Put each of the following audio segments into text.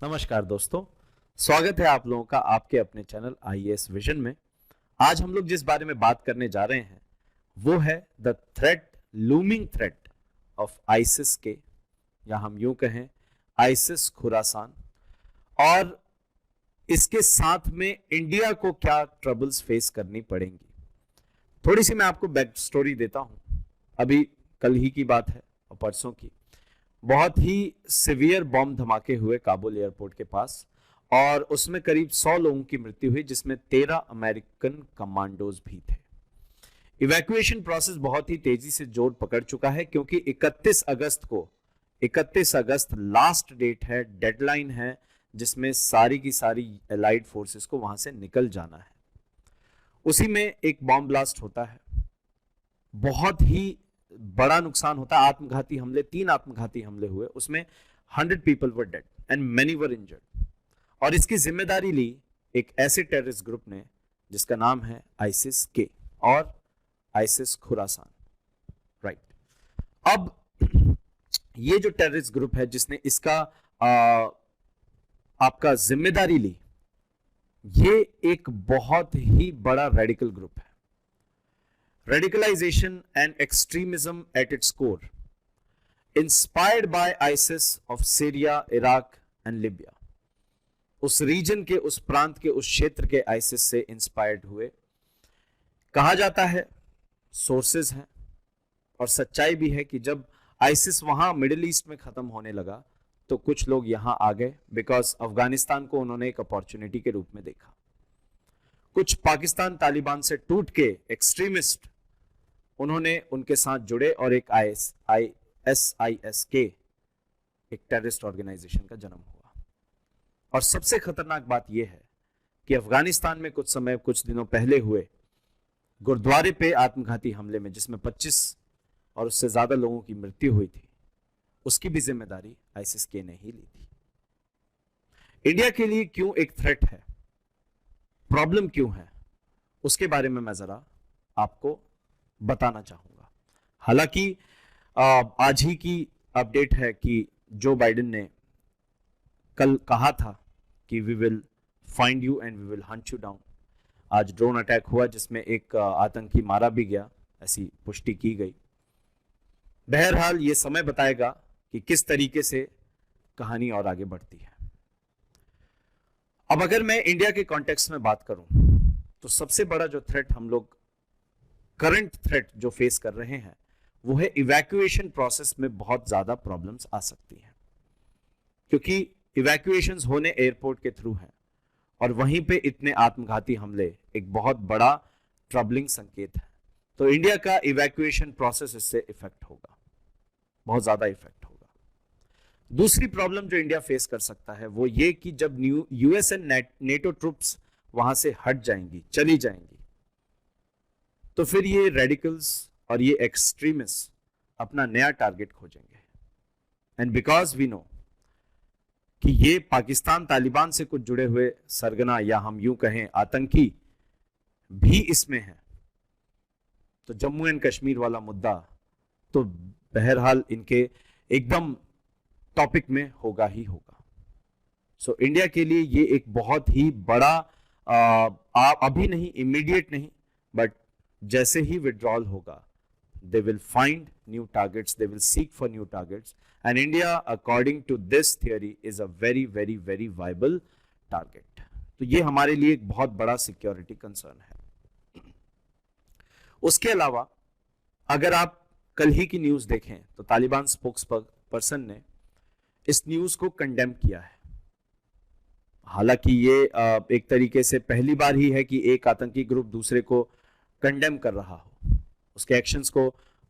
नमस्कार दोस्तों, स्वागत है आप लोगों का आपके अपने चैनल आईएएस विजन में। आज हम लोग जिस बारे में बात करने जा रहे हैं वो है the threat, looming threat of ISIS के, या हम यूं कहें आईसिस खुरासान, और इसके साथ में इंडिया को क्या ट्रबल्स फेस करनी पड़ेंगी। थोड़ी सी मैं आपको बैक स्टोरी देता हूं। अभी कल ही की बात है और परसों की, बहुत ही सिवियर बॉम्ब धमाके हुए काबुल एयरपोर्ट के पास और उसमें करीब 100 लोगों की मृत्यु हुई, जिसमें 13 अमेरिकन कमांडोज भी थे। इवैक्यूएशन प्रोसेस बहुत ही तेजी से जोर पकड़ चुका है क्योंकि 31 अगस्त लास्ट डेट है, डेडलाइन है, जिसमें सारी की सारी एलाइड फोर्सेस को वहां से निकल जाना है। उसी में एक बॉम्ब ब्लास्ट होता है, बहुत ही बड़ा नुकसान होता है। आत्मघाती हमले, 3 आत्मघाती हमले हुए, उसमें 100 people were dead and many were injured. और इसकी जिम्मेदारी ली एक ऐसे टेररिस्ट ग्रुप ने जिसका नाम है आईसिस के और आईसिस खुरासान, राइट। अब ये जो टेररिस्ट ग्रुप है जिसने इसका आपका जिम्मेदारी ली, ये एक बहुत ही बड़ा रेडिकल ग्रुप है। Radicalization and extremism at its core, inspired by ISIS of Syria, Iraq and Libya. उस रीजन के, उस प्रांत के, उस क्षेत्र के आईसिस से इंस्पायर्ड हुए कहा जाता है। सोर्सेज हैं और सच्चाई भी है कि जब आईसिस वहां मिडिल ईस्ट में खत्म होने लगा तो कुछ लोग यहां आ गए, बिकॉज अफगानिस्तान को उन्होंने एक अपॉर्चुनिटी के रूप में देखा। कुछ पाकिस्तान तालिबान से टूट के एक्सट्रीमिस्ट उन्होंने उनके साथ जुड़े और एक ISIS के, एक टेररिस्ट ऑर्गेनाइजेशन का जन्म हुआ। और सबसे खतरनाक बात यह है कि अफगानिस्तान में कुछ दिनों पहले हुए गुरुद्वारे पे आत्मघाती हमले में, जिसमें 25 और उससे ज्यादा लोगों की मृत्यु हुई थी, उसकी भी जिम्मेदारी आईसिस के ने ही ली थी। इंडिया के लिए क्यों एक थ्रेट है, प्रॉब्लम क्यों है, उसके बारे में मैं जरा आपको बताना चाहूंगा। हालांकि आज ही की अपडेट है कि जो बाइडेन ने कल कहा था कि we will find you and we will hunt you down. आज ड्रोन अटैक हुआ जिसमें एक आतंकी मारा भी गया, ऐसी पुष्टि की गई। बहरहाल ये समय बताएगा कि किस तरीके से कहानी और आगे बढ़ती है। अब अगर मैं इंडिया के कॉन्टेक्स्ट में बात करूं तो सबसे बड़ा जो थ्रेट हम लोग, करंट थ्रेट जो फेस कर रहे हैं, वो है इवैक्यूएशन प्रोसेस में बहुत ज्यादा प्रॉब्लम्स आ सकती हैं, क्योंकि इवैक्यूएशंस होने एयरपोर्ट के थ्रू हैं और वहीं पे इतने आत्मघाती हमले एक बहुत बड़ा ट्रबलिंग संकेत है। तो इंडिया का इवैक्यूएशन प्रोसेस इससे इफेक्ट होगा, बहुत ज्यादा इफेक्ट होगा। दूसरी प्रॉब्लम जो इंडिया फेस कर सकता है वो ये कि जब यूएस एंड नेटो ट्रूप्स वहां से हट जाएंगी, चली जाएंगी, तो फिर ये रेडिकल्स और ये एक्सट्रीमिस्ट अपना नया टारगेट खोजेंगे। एंड बिकॉज वी नो कि ये पाकिस्तान तालिबान से कुछ जुड़े हुए सरगना, या हम यूं कहें आतंकी भी इसमें है, तो जम्मू एंड कश्मीर वाला मुद्दा तो बहरहाल इनके एकदम टॉपिक में होगा ही होगा। सो इंडिया के लिए ये एक बहुत ही बड़ा अभी नहीं, इमीडिएट नहीं, बट जैसे ही विड्रॉल होगा, they will find new targets, they will seek for new targets, and India according to this theory is a very very very viable target. तो ये हमारे लिए एक बहुत बड़ा सिक्योरिटी कंसर्न है। उसके अलावा अगर आप कल ही की न्यूज देखें तो तालिबान स्पोक्स पर्सन ने इस न्यूज को कंडेम किया है। हालांकि ये एक तरीके से पहली बार ही है कि एक आतंकी ग्रुप दूसरे को कंडेम कर रहा हो, उसके एक्शंस को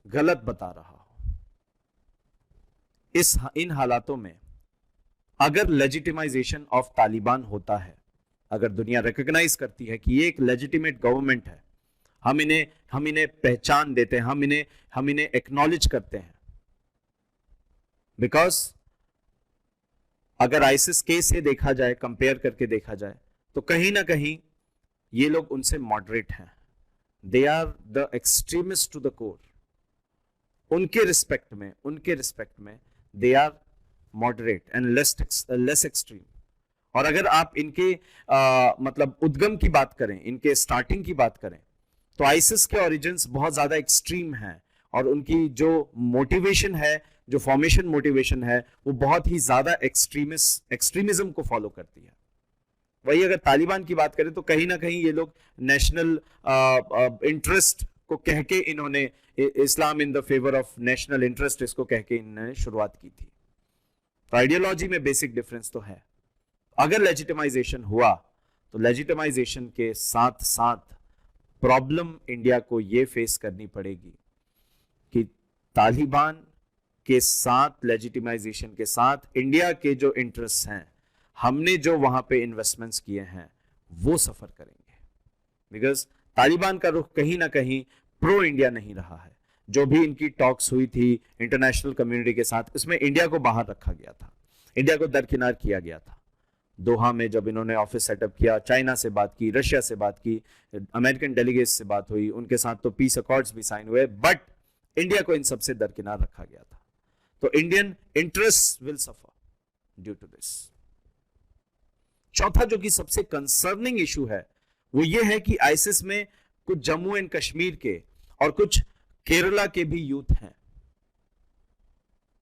गलत बता रहा हो। इन हालातों में अगर लेजिटिमाइजेशन ऑफ तालिबान होता है, अगर दुनिया रिकॉग्नाइज करती है कि ये एक लेजिटिमेट गवर्नमेंट है, हम इन्हें पहचान देते हैं, हम इन्हें एक्नॉलेज करते हैं, बिकॉज अगर आईसिस के से देखा जाए, कंपेयर करके देखा जाए, तो कहीं ना कहीं ये लोग उनसे मॉडरेट हैं। They are the extremist to the core. उनके रिस्पेक्ट में they are moderate and less extreme. और अगर आप इनके मतलब उद्गम की बात करें, इनके स्टार्टिंग की बात करें, तो आइसिस के ओरिजिन्स बहुत ज्यादा एक्सट्रीम हैं और उनकी जो मोटिवेशन है, जो फॉर्मेशन मोटिवेशन है, वो बहुत ही ज्यादा एक्सट्रीमिज्म को फॉलो करती है। वही अगर तालिबान की बात करें तो कहीं ना कहीं ये लोग नेशनल इंटरेस्ट को कह के इन्होंने इस्लाम in the favour of national interest इसको कह के इन्होंने शुरुआत की थी। तो आइडियोलॉजी में बेसिक डिफरेंस तो है। अगर लेजिटिमाइजेशन हुआ तो लेजिटिमाइजेशन के साथ साथ प्रॉब्लम इंडिया को यह फेस करनी पड़ेगी कि तालिबान के साथ, लेजिटिमाइजेशन के साथ इंडिया के जो इंटरेस्ट हैं, हमने जो वहां पे इन्वेस्टमेंट्स किए हैं, वो सफर करेंगे। बिकॉज तालिबान का रुख कहीं ना कहीं प्रो इंडिया नहीं रहा है। जो भी इनकी टॉक्स हुई थी इंटरनेशनल कम्युनिटी के साथ, उसमें इंडिया को बाहर रखा गया था, इंडिया को दरकिनार किया गया था। दोहा में जब इन्होंने ऑफिस सेटअप किया, चाइना से बात की, रशिया से बात की, अमेरिकन डेलीगेट्स से बात हुई, उनके साथ तो पीस अकॉर्ड्स भी साइन हुए, बट इंडिया को इन सबसे दरकिनार रखा गया था। तो Indian interest will suffer due to this. चौथा जो कि सबसे कंसर्निंग इशू है वो ये है कि आईसिस में कुछ जम्मू एंड कश्मीर के और कुछ केरला के भी यूथ हैं,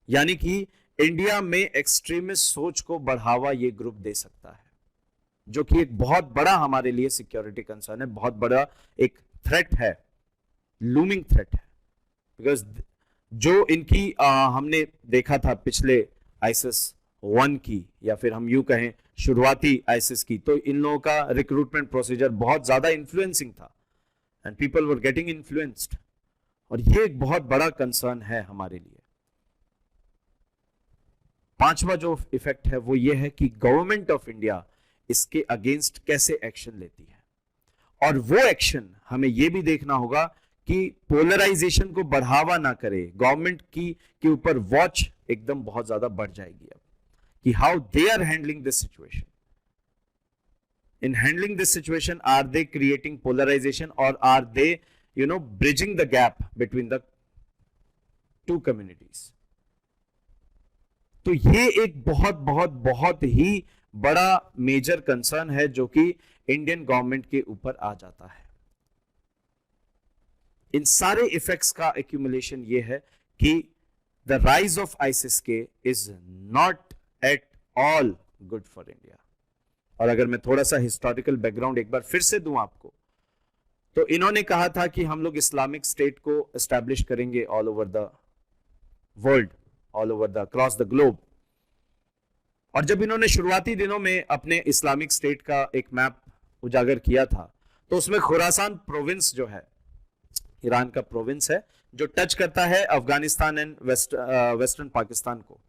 यानी कि इंडिया में एक्सट्रीमिस्ट सोच को बढ़ावा ये ग्रुप दे सकता है, जो कि एक बहुत बड़ा हमारे लिए सिक्योरिटी कंसर्न है, बहुत बड़ा एक थ्रेट है, लूमिंग थ्रेट है। बिकॉज जो इनकी हमने देखा था पिछले आईसिस 1 की, या फिर हम यूं कहें शुरुआती आईसिस की, तो इन लोगों का रिक्रूटमेंट प्रोसीजर बहुत ज्यादा इन्फ्लुएंसिंग था and people were getting influenced, और ये एक बहुत बड़ा कंसर्न है हमारे लिए। पांचवा जो इफेक्ट है वो ये है कि गवर्नमेंट ऑफ इंडिया इसके अगेंस्ट कैसे एक्शन लेती है, और वो एक्शन हमें ये भी देखना होगा कि पोलराइजेशन को बढ़ावा ना करे। गवर्नमेंट की के ऊपर वॉच एकदम बहुत ज्यादा बढ़ जाएगी अब, कि how they are handling this situation. In handling this situation, are they creating polarisation और are they bridging the gap between the two communities। तो ये एक बहुत बहुत बहुत ही बड़ा मेजर कंसर्न है जो कि इंडियन गवर्नमेंट के ऊपर आ जाता है। इन सारे इफेक्ट्स का एक्यूमुलेशन ये है कि द राइज ऑफ आईसिस के is not at all good for India. और अगर मैं थोड़ा सा हिस्टोरिकल बैकग्राउंड एक बार फिर से दूं आपको, तो इन्होंने कहा था कि हम लोग इस्लामिक स्टेट को एस्टैब्लिश करेंगे all over the world, all over the across the globe. और जब इन्होंने शुरुआती दिनों में अपने इस्लामिक स्टेट का एक मैप उजागर किया था, तो उसमें खुरासान प्रोविंस जो है, ईरान का प्रोविंस है, जो टच करता है अफगानिस्तान एंड वेस्टर्न पाकिस्तान को।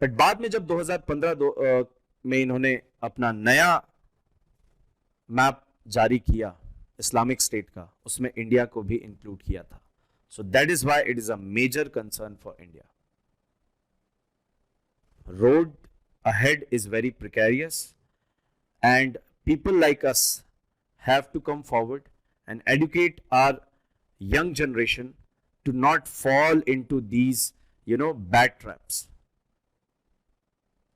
बट बाद में जब 2015 में इन्होंने अपना नया मैप जारी किया इस्लामिक स्टेट का, उसमें इंडिया को भी इंक्लूड किया था। So that is why it is a major concern for India. Road ahead is very precarious and people like us have to come forward and educate our young generation to not fall into these bad traps.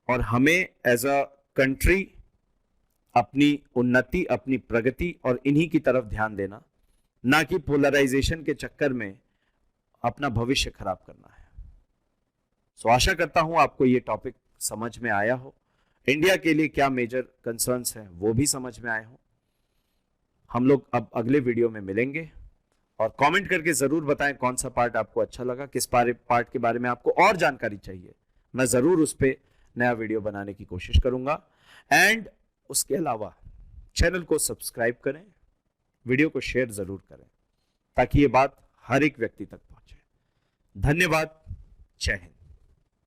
और हमें as a country अपनी उन्नति, अपनी प्रगति और इन्हीं की तरफ ध्यान देना, ना कि पोलराइजेशन के चक्कर में अपना भविष्य खराब करना है। सो आशा करता हूं आपको ये टॉपिक समझ में आया हो, इंडिया के लिए क्या मेजर कंसर्न्स हैं वो भी समझ में आए हो। हम लोग अब अगले वीडियो में मिलेंगे, और कमेंट करके जरूर बताएं कौन सा पार्ट आपको अच्छा लगा, किस पार्ट के बारे में आपको और जानकारी चाहिए। मैं जरूर उस पर नया वीडियो बनाने की कोशिश करूंगा। एंड उसके अलावा चैनल को सब्सक्राइब करें, वीडियो को शेयर जरूर करें, ताकि ये बात हर एक व्यक्ति तक पहुंचे। धन्यवाद। जय हिंद।